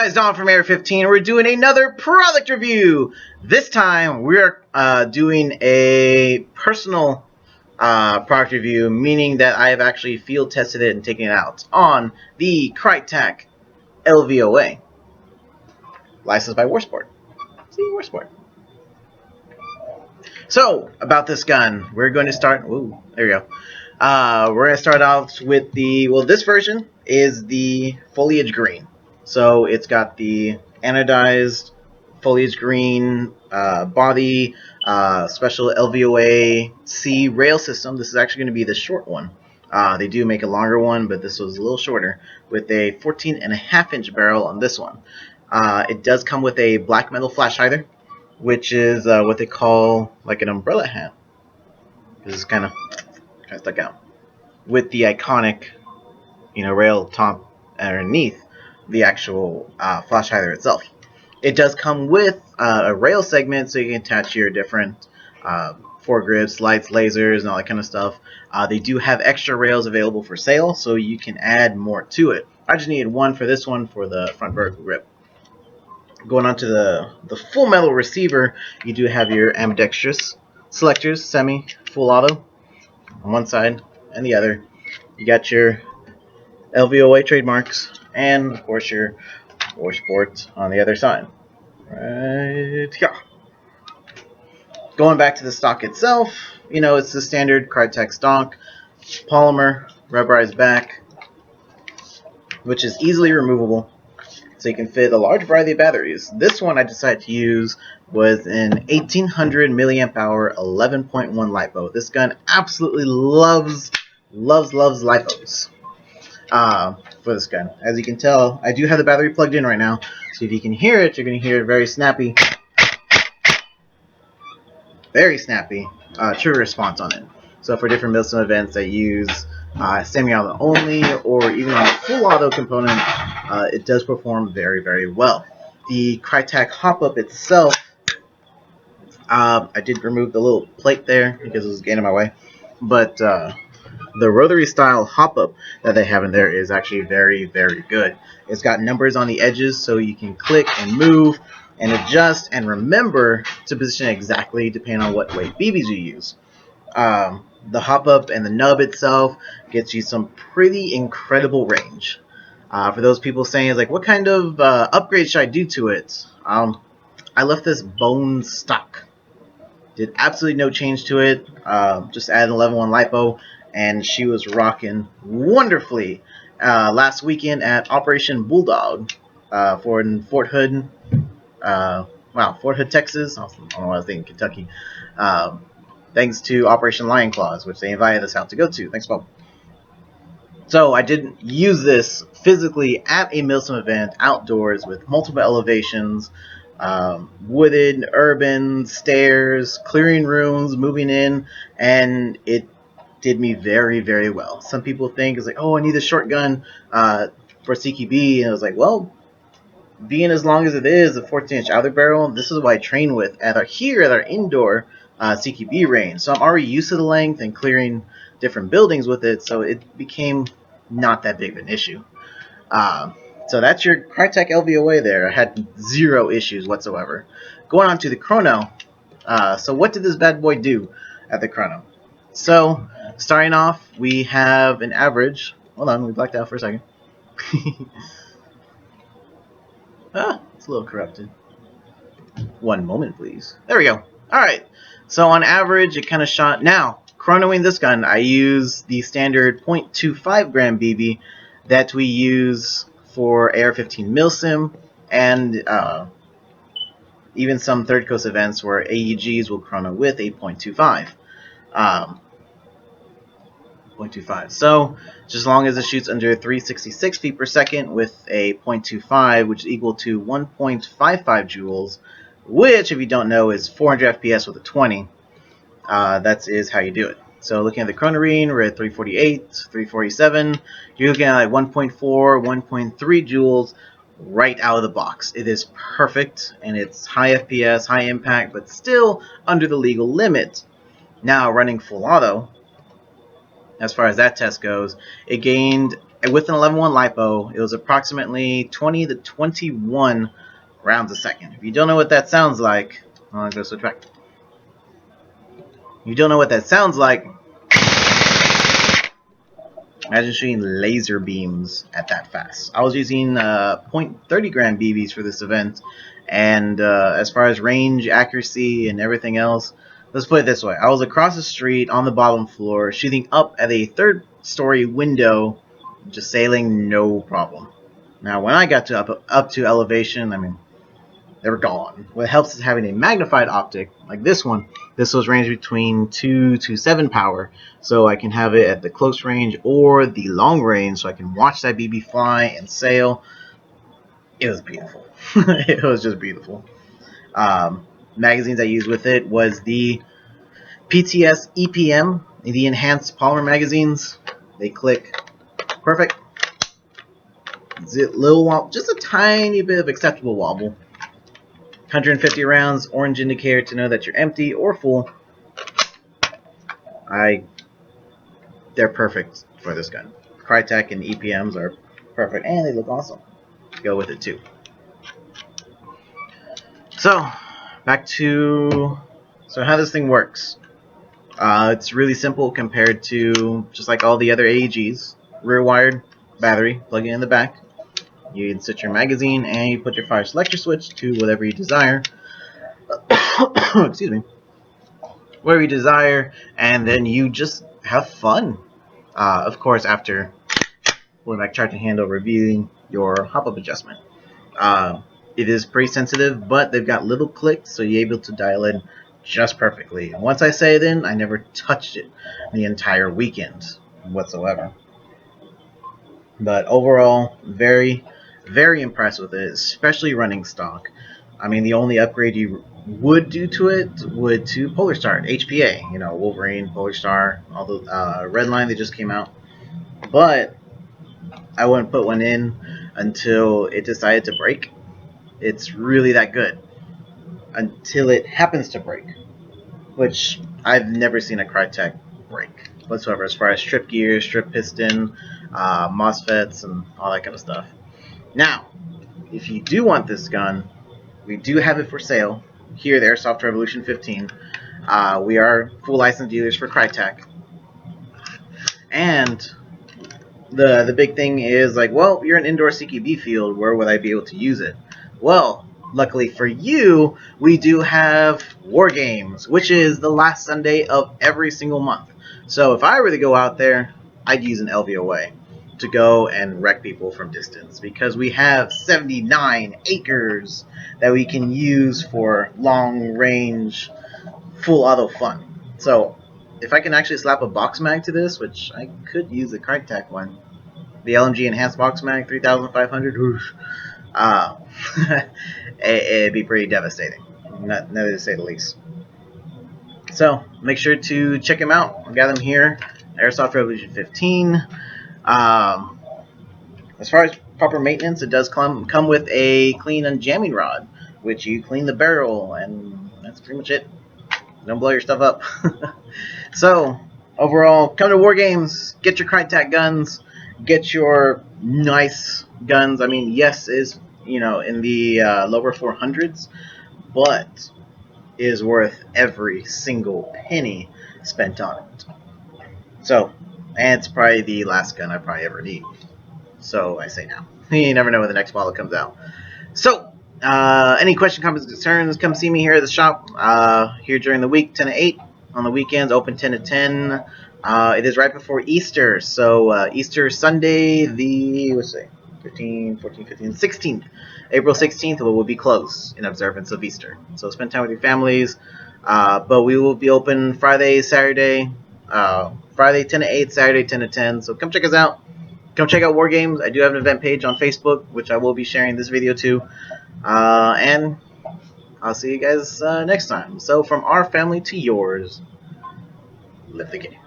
guys, Don from Air 15. We're doing another product review. This time we're doing a personal product review, meaning that I have actually field tested it and taken it out on the Krytac LVOA, licensed by Warsport. See, Warsport. So, about this gun, we're going to start. Ooh, there we go. We're going to start off with this version is the foliage green. So it's got the anodized foliage green body, special LVOA C rail system. This is actually going to be the short one. They do make a longer one, but this was a little shorter with a 14.5-inch barrel on this one. It does come with a black metal flash hider, which is what they call like an umbrella hat. This is kind of stuck out with the iconic, rail top underneath the actual flash hider itself. It does come with a rail segment, so you can attach your different foregrips, lights, lasers, and all that kind of stuff. They do have extra rails available for sale, so you can add more to it. I just needed one for this one for the front vertical grip. Going on to the full metal receiver, you do have your ambidextrous selectors, semi, full auto on one side and the other. You got your LVOA trademarks and, of course, your Warsport on the other side. Right here. Going back to the stock itself, it's the standard Krytac stock, polymer, rubberized back, which is easily removable, so you can fit a large variety of batteries. This one I decided to use was an 1800 milliamp hour 11.1 LiPo. This gun absolutely loves LiPos for this gun. As you can tell, I do have the battery plugged in right now, so if you can hear it, you're going to hear it very snappy. Very snappy trigger response on it. So for different Milsim events that use semi-auto only, or even on a full auto component, it does perform very well. The Krytac hop-up itself, I did remove the little plate there because it was getting in my way, but the rotary style hop-up that they have in there is actually very good. It's got numbers on the edges, so you can click and move and adjust and remember to position exactly depending on what weight BBs you use. The hop-up and the nub itself gets you some pretty incredible range. For those people saying, like, what kind of upgrade should I do to it? I left this bone stock. Did absolutely no change to it. Just added an 11.1 LiPo, and she was rocking wonderfully last weekend at Operation Bulldog for Fort Hood. Fort Hood, Texas. I don't know why I was thinking Kentucky. Thanks to Operation Lion Claws, which they invited us out to go to. Thanks, Bob. So I did use this physically at a Milsim event outdoors with multiple elevations, wooded, urban, stairs, clearing rooms, moving in, and it did me very well. Some people think it's like, oh, I need a short gun for CQB, and I was like, well, being as long as it is, a 14-inch outer barrel, this is what I train with at our indoor CQB range. So I'm already used to the length and clearing different buildings with it, so it became not that big of an issue. So that's your Krytac LVOA there. I had zero issues whatsoever. Going on to the Chrono. So what did this bad boy do at the Chrono? So starting off, we have an average. Hold on, we blacked out for a second. It's a little corrupted. One moment, please. There we go. Alright, so on average, it kind of shot. Now, chronoing this gun, I use the standard 0.25 gram BB that we use for AR-15 Milsim, and even some Third Coast events where AEGs will chrono with a 0.25. 0.25. So, just as long as it shoots under 366 feet per second with a 0.25, which is equal to 1.55 joules, which, if you don't know, is 400 FPS with a 20. That is how you do it. So, looking at the chronorine, we're at 348, 347. You're looking at like 1.4, 1.3 joules right out of the box. It is perfect, and it's high FPS, high impact, but still under the legal limit. Now, running full auto, as far as that test goes, it gained with an 11.1 LiPo, it was approximately 20 to 21 rounds a second. If you don't know what that sounds like, I'm going to switch back. If you don't know what that sounds like, imagine shooting laser beams at that fast. I was using .30 gram BBs for this event, and as far as range, accuracy, and everything else, let's put it this way. I was across the street on the bottom floor, shooting up at a third-story window, just sailing no problem. Now, when I got to up to elevation, I mean, they were gone. What helps is having a magnified optic like this one. This was ranged between 2 to 7 power, so I can have it at the close range or the long range, so I can watch that BB fly and sail. It was beautiful. It was just beautiful. Magazines I used with it was the PTS EPM, the enhanced polymer magazines. They click perfect. Little wobble, just a tiny bit of acceptable wobble. 150 rounds, orange indicator to know that you're empty or full. They're perfect for this gun. Krytac and EPMs are perfect, and they look awesome. Go with it too. So, back to how this thing works. It's really simple compared to just like all the other AEGs. Rear wired battery, plug it in the back. You insert your magazine and you put your fire selector switch to whatever you desire. Excuse me. Whatever you desire, and then you just have fun. Of course, after pulling back charging handle, reviewing your hop-up adjustment. It is pretty sensitive, but they've got little clicks, so you're able to dial in just perfectly. And once I say it in, I never touched it the entire weekend whatsoever. But overall, very, very impressed with it, especially running stock. I mean, the only upgrade you would do to it would to Polar Star, HPA, you know, Wolverine, Polar Star, all the Redline that just came out. But I wouldn't put one in until it decided to break. It's really that good until it happens to break, which I've never seen a Krytac break whatsoever as far as strip gear, strip piston, MOSFETs, and all that kind of stuff. Now, if you do want this gun, we do have it for sale here at Airsoft Revolution 15. We are full licensed dealers for Krytac. And the big thing is like, well, you're an indoor CQB field, where would I be able to use it? Well, luckily for you, we do have War Games, which is the last Sunday of every single month. So if I were to go out there, I'd use an LVOA to go and wreck people from distance, because we have 79 acres that we can use for long range, full auto fun. So if I can actually slap a box mag to this, which I could use the Krytac one, the LMG enhanced box mag 3500, it'd be pretty devastating, not to say the least. So make sure to check them out. I got them here, Airsoft Revolution 15. As far as proper maintenance, it does come with a clean and jamming rod, which you clean the barrel, and that's pretty much it. Don't blow your stuff up. So overall, come to War Games, get your Krytac guns, get your nice guns. I mean, yes, is in the lower 400s, but is worth every single penny spent on it. So, and it's probably the last gun I probably ever need. So I say now. You never know when the next model comes out. So, any question, comments, concerns, come see me here at the shop. Here during the week, 10 to 8. On the weekends, open 10 to 10. It is right before Easter. So, Easter Sunday, the, 16th. April 16th, we'll be closed in observance of Easter. So spend time with your families. But we will be open Friday, Saturday. Friday 10 to 8, Saturday 10 to 10. So come check us out. Come check out War Games. I do have an event page on Facebook, which I will be sharing this video to. And I'll see you guys next time. So from our family to yours, live the game.